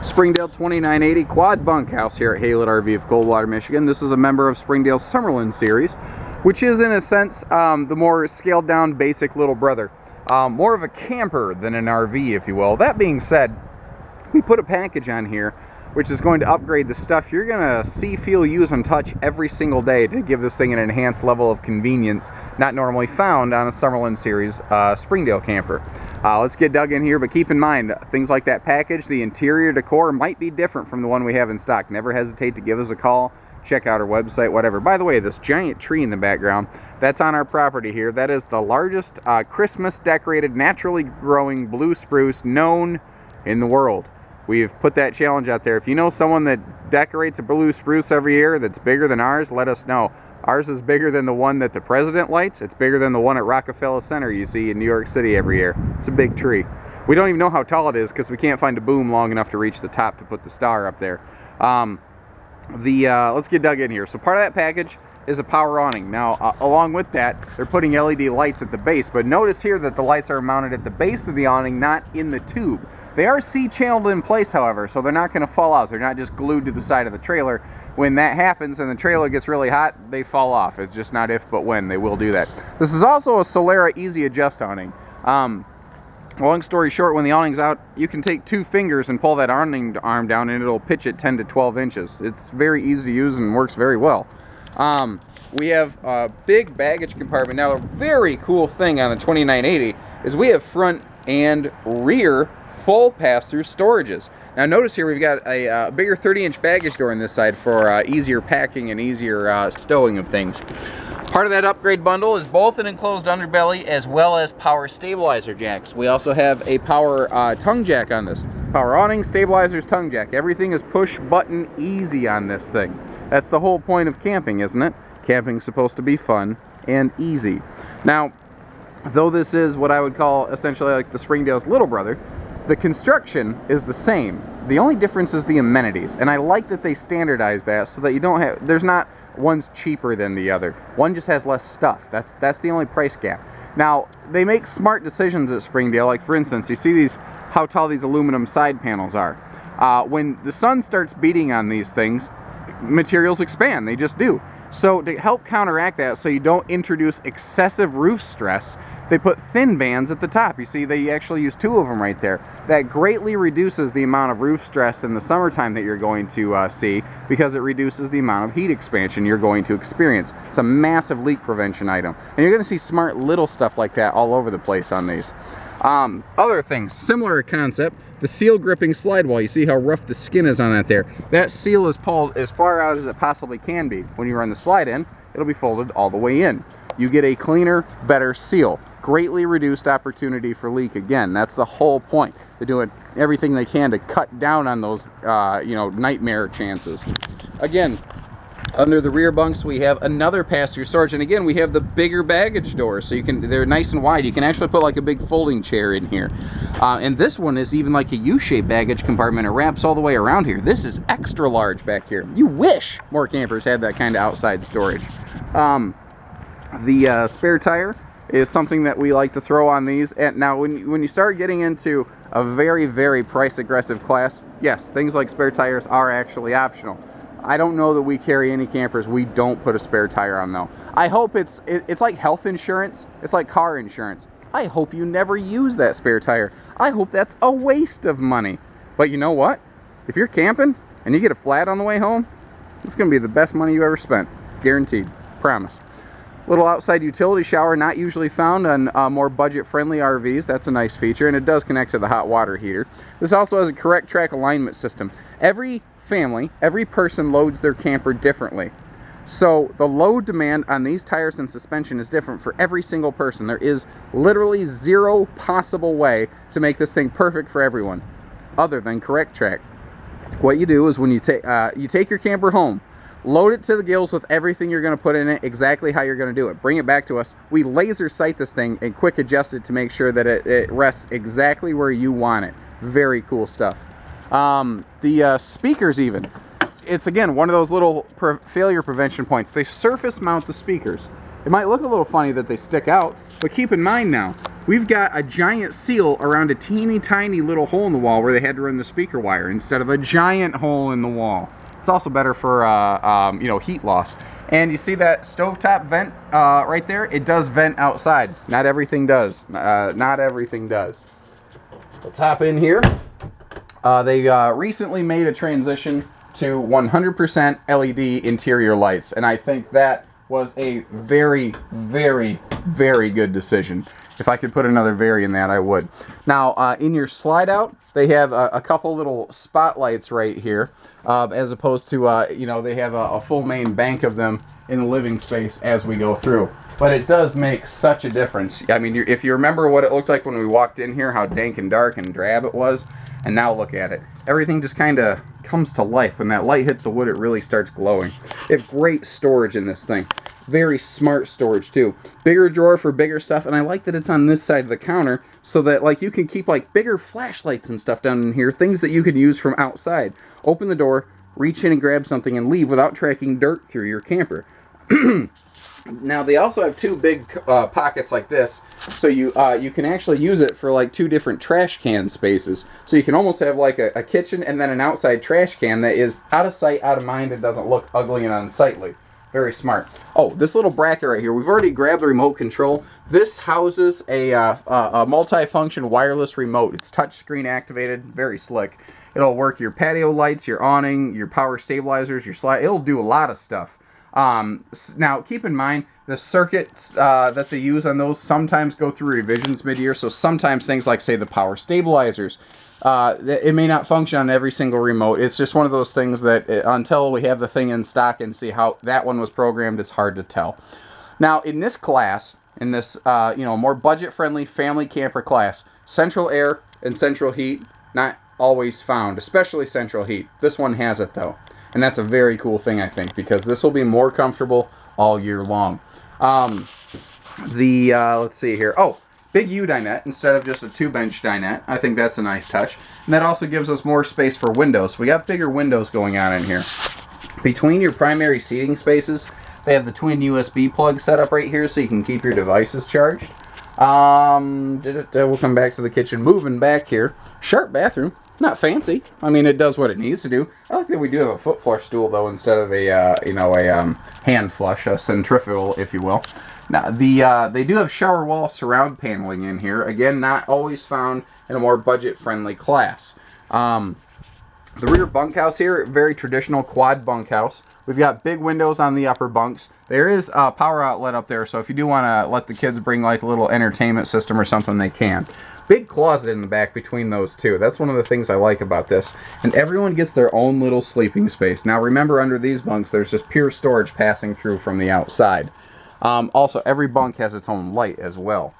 Springdale 2980 quad bunkhouse here at Haylett RV of Coldwater, Michigan. This is a member of Springdale's Summerland series, which is in a sense the more scaled down basic little brother. More of a camper than an RV, if you will. That being said, we put a package on here which is going to upgrade the stuff you're going to see, feel, use, and touch every single day to give this thing an enhanced level of convenience not normally found on a Summerland series Springdale camper. Let's get dug in here, but keep in mind, things like that package, the interior decor might be different from the one we have in stock. Never hesitate to give us a call, check out our website, whatever. By the way, this giant tree in the background, that's on our property here. That is the largest Christmas decorated, naturally growing blue spruce known in the world. We've put that challenge out there. If you know someone that decorates a blue spruce every year that's bigger than ours, let us know. Ours is bigger than the one that the president lights. It's bigger than the one at Rockefeller Center you see in New York City every year. It's a big tree. We don't even know how tall it is because we can't find a boom long enough to reach the top to put the star up there. Let's get dug in here. So part of that package is a power awning. Now, along with that, they're putting LED lights at the base, but notice here that the lights are mounted at the base of the awning, not in the tube. They are C-channeled in place, however, so they're not going to fall out. They're not just glued to the side of the trailer. When that happens and the trailer gets really hot, they fall off. It's just not if, but when. They will do that. This is also a Solera Easy Adjust awning. Long story short, when the awning's out, you can take 2 fingers and pull that awning arm down and it'll pitch it 10 to 12 inches. It's very easy to use and works very well. We have a big baggage compartment. Now, a very cool thing on the 2980 is we have front and rear full pass-through storages. Now notice here we've got a bigger 30-inch baggage door on this side for easier packing and easier stowing of things. Part of that upgrade bundle is both an enclosed underbelly as well as power stabilizer jacks. We also have a power tongue jack on this. Power awning, stabilizers, tongue jack. Everything is push button easy on this thing. That's the whole point of camping, isn't it? Camping's supposed to be fun and easy. Now, though this is what I would call essentially like the Springdale's little brother, the construction is the same. The only difference is the amenities, and I like that they standardize that so that you don't have, there's not one's cheaper than the other. One just has less stuff. That's the only price gap. Now, they make smart decisions at Springdale. Like for instance, you see these, how tall these aluminum side panels are. When the sun starts beating on these things, materials expand. They just do. So to help counteract that so you don't introduce excessive roof stress, they put thin bands at the top. You see, they actually use 2 of them right there. That greatly reduces the amount of roof stress in the summertime that you're going to see, because it reduces the amount of heat expansion you're going to experience. It's a massive leak prevention item. And you're going to see smart little stuff like that all over the place on these. Other things, similar concept, the seal gripping slide wall. You see how rough the skin is on that there. That seal is pulled as far out as it possibly can be. When you run the slide in, it'll be folded all the way in. You get a cleaner, better seal. Greatly reduced opportunity for leak. Again, that's the whole point. They're doing everything they can to cut down on those, nightmare chances. Again, under the rear bunks, we have another pass-through storage, and again, we have the bigger baggage doors, so they're nice and wide. You can actually put like a big folding chair in here. And this one is even like a U-shaped baggage compartment. It wraps all the way around here. This is extra large back here. You wish more campers had that kind of outside storage. The spare tire is something that we like to throw on these. And now when you start getting into a very, very price aggressive class, yes, things like spare tires are actually optional. I don't know that we carry any campers we don't put a spare tire on though. I hope it's like health insurance. It's like car insurance. I hope you never use that spare tire. I hope that's a waste of money. But you know what? If you're camping and you get a flat on the way home, it's going to be the best money you ever spent. Guaranteed. Promise. Little outside utility shower, not usually found on more budget-friendly RVs. That's a nice feature, and it does connect to the hot water heater. This also has a correct track alignment system. Every family, every person loads their camper differently. So the load demand on these tires and suspension is different for every single person. There is literally 0 possible way to make this thing perfect for everyone other than correct track. What you do is when you take your camper home, load it to the gills with everything you're going to put in it, exactly how you're going to do it. Bring it back to us. We laser sight this thing and quick adjust it to make sure that it rests exactly where you want it. Very cool stuff. The speakers even. It's again one of those little failure prevention points. They surface mount the speakers. It might look a little funny that they stick out, but keep in mind now, we've got a giant seal around a teeny tiny little hole in the wall where they had to run the speaker wire instead of a giant hole in the wall. It's also better for you know, heat loss. And you see that stovetop vent right there? It does vent outside. Not everything does. Not everything does. Let's hop in here. They recently made a transition to 100% LED interior lights, and I think that was a very, very, very good decision. If I could put another very in that, I would. Now, in your slide out, they have a couple little spotlights right here, as opposed to, you know, they have a full main bank of them in the living space as we go through. But it does make such a difference. I mean, if you remember what it looked like when we walked in here, how dank and dark and drab it was, and now look at it. Everything just kind of comes to life. When that light hits the wood, it really starts glowing. They have great storage in this thing. Very smart storage too. Bigger drawer for bigger stuff, and I like that it's on this side of the counter so that like you can keep like bigger flashlights and stuff down in here, things that you could use from outside. Open the door, reach in and grab something and leave without tracking dirt through your camper. Now they also have two big pockets like this, so you can actually use it for like two different trash can spaces. So you can almost have like a kitchen and then an outside trash can that is out of sight, out of mind, and doesn't look ugly and unsightly. Very smart. Oh, this little bracket right here, we've already grabbed the remote control. This houses a multi-function wireless remote. It's touchscreen activated, very slick. It'll work your patio lights, your awning, your power stabilizers, your slide. It'll do a lot of stuff. Now, keep in mind, the circuits that they use on those sometimes go through revisions mid-year, so sometimes things like, say, the power stabilizers, it may not function on every single remote. It's just one of those things that until we have the thing in stock and see how that one was programmed, it's hard to tell. Now, in this class, in this you know, more budget-friendly family camper class, central air and central heat, not always found, especially central heat. This one has it, though. And that's a very cool thing, I think, because this will be more comfortable all year long. Let's see here. Oh, big U dinette instead of just a 2-bench dinette. I think that's a nice touch. And that also gives us more space for windows. We got bigger windows going on in here. Between your primary seating spaces, they have the twin USB plug set up right here so you can keep your devices charged. We'll come back to the kitchen. Moving back here. Sharp bathroom. Not fancy. I mean, it does what it needs to do. I like that we do have a foot flush stool, though, instead of a, you know, a hand flush, a centrifugal, if you will. Now, they do have shower wall surround paneling in here. Again, not always found in a more budget-friendly class. The rear bunkhouse here, very traditional quad bunkhouse. We've got big windows on the upper bunks. There is a power outlet up there, so if you do want to let the kids bring like a little entertainment system or something, they can. Big closet in the back between those two. That's one of the things I like about this. And everyone gets their own little sleeping space. Now remember, under these bunks, there's just pure storage passing through from the outside. Also, every bunk has its own light as well.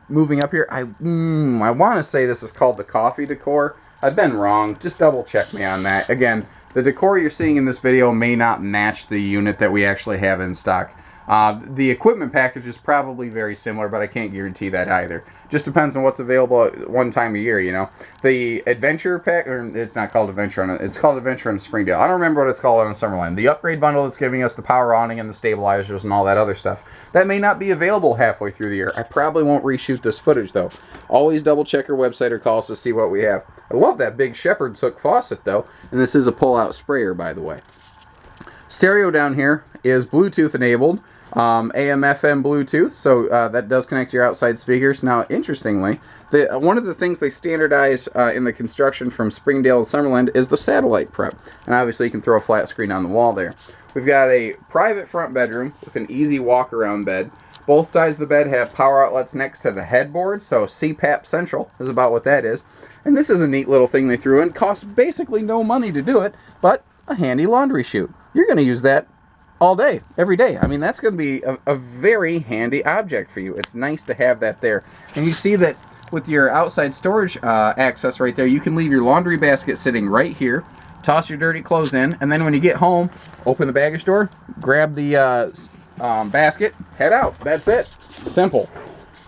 Moving up here, I want to say this is called the coffee decor. I've been wrong. Just double check me on that. Again, the decor you're seeing in this video may not match the unit that we actually have in stock. The equipment package is probably very similar, but I can't guarantee that either. Just depends on what's available at one time of year, you know. The Adventure Pack, or it's not called Adventure, it's called Adventure in Springdale. I don't remember what it's called on Summerland. The upgrade bundle that's giving us the power awning and the stabilizers and all that other stuff. That may not be available halfway through the year. I probably won't reshoot this footage, though. Always double check our website or call us to see what we have. I love that big Shepherd's hook faucet, though. And this is a pull-out sprayer, by the way. Stereo down here is Bluetooth enabled. AM, FM, Bluetooth, so that does connect to your outside speakers. Now, interestingly, one of the things they standardize in the construction from Springdale to Summerland is the satellite prep. And obviously you can throw a flat screen on the wall there. We've got a private front bedroom with an easy walk-around bed. Both sides of the bed have power outlets next to the headboard, so CPAP Central is about what that is. And this is a neat little thing they threw in. Costs basically no money to do it, but a handy laundry chute. You're going to use that all day, every day. I mean, that's going to be a very handy object for you. It's nice to have that there. And you see that with your outside storage access right there, you can leave your laundry basket sitting right here, toss your dirty clothes in, and then when you get home, open the baggage door, grab the basket, head out. That's it. Simple.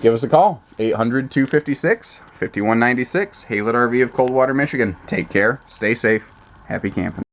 Give us a call. 800-256-5196. Haylett RV of Coldwater, Michigan. Take care. Stay safe. Happy camping.